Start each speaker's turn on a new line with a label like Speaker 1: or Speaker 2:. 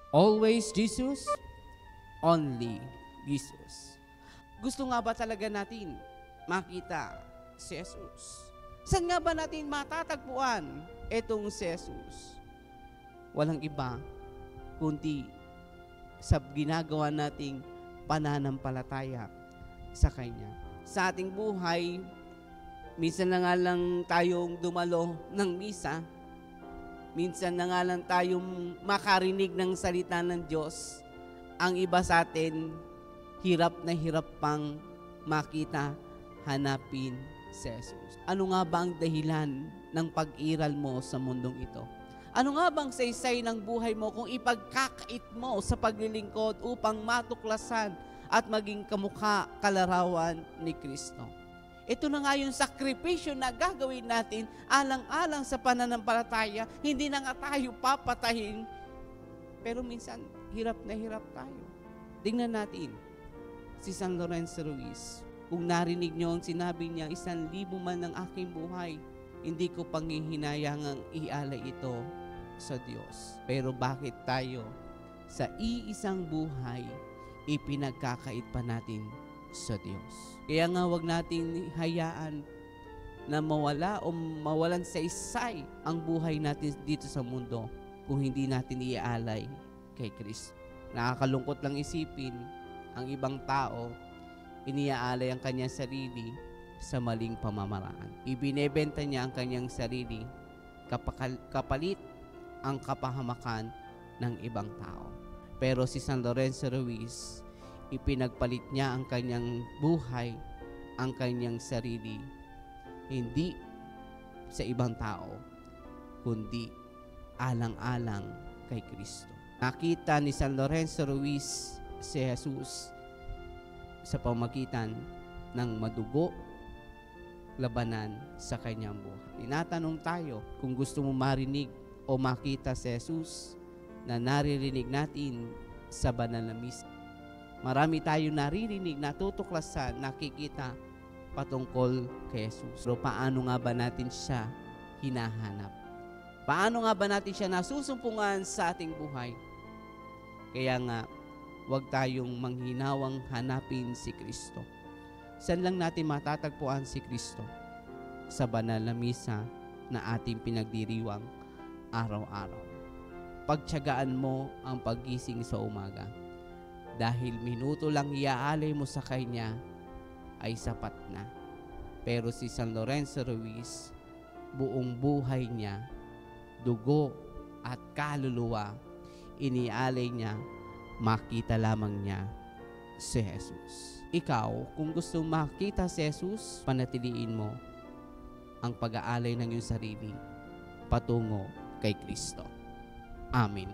Speaker 1: Always Jesus, only Jesus. Gusto nga ba talaga natin makita si Jesus? Saan nga ba natin matatagpuan itong si Jesus? Walang iba kundi sa ginagawa nating pananampalataya sa Kanya. Sa ating buhay, minsan na nga lang tayong dumalo ng misa, minsan na nga lang tayong makarinig ng salita ng Diyos. Ang iba sa atin, hirap na hirap pang makita, hanapin si Jesus. Ano nga ba ang dahilan ng pag-iral mo sa mundong ito? Ano nga bang saysay ng buhay mo kung ipagkakait mo sa paglilingkod upang matuklasan at maging kamukha kalarawan ni Kristo? Ito na nga yung sakripisyo na gagawin natin alang-alang sa pananampalataya. Hindi na nga tayo papatahin. Pero minsan, hirap na hirap tayo. Tingnan natin si San Lorenzo Ruiz. Kung narinig niyo ang sinabi niya, 1,000 man ng aking buhay, hindi ko pangihinayangang ialay ito sa Diyos. Pero bakit tayo sa iisang buhay, ipinagkakait pa natin sa Diyos? Kaya nga wag natin hayaan na mawala o mawalan sa isay ang buhay natin dito sa mundo kung hindi natin iaalay kay Kristo. Nakakalungkot lang isipin, ang ibang tao, iniaalay ang kanyang sarili sa maling pamamaraan. Ibinebenta niya ang kanyang sarili kapalit ang kapahamakan ng ibang tao. Pero si San Lorenzo Ruiz, ipinagpalit niya ang kanyang buhay, ang kanyang sarili, hindi sa ibang tao, kundi alang-alang kay Kristo. Nakita ni San Lorenzo Ruiz si Jesus sa pamagitan ng madugo labanan sa kanyang buhay. Tinatanong tayo kung gusto mo marinig o makita si Jesus na naririnig natin sa banal na misa. Marami tayo naririnig, natutuklasan, nakikita patungkol kay Jesus. Pero paano nga ba natin siya hinahanap? Paano nga ba natin siya nasusumpungan sa ating buhay? Kaya nga, huwag tayong manghinawang hanapin si Kristo. Saan lang natin matatagpuan si Kristo? Sa banal na misa na ating pinagdiriwang araw-araw. Pagtiyagaan mo ang paggising sa umaga. Dahil minuto lang iaalay mo sa Kanya ay sapat na. Pero si San Lorenzo Ruiz, buong buhay niya, dugo at kaluluwa, inialay niya, makita lamang niya si Jesus. Ikaw, kung gusto makita si Jesus, panatiliin mo ang pag-aalay ng iyong sarili patungo kay Kristo. Amen.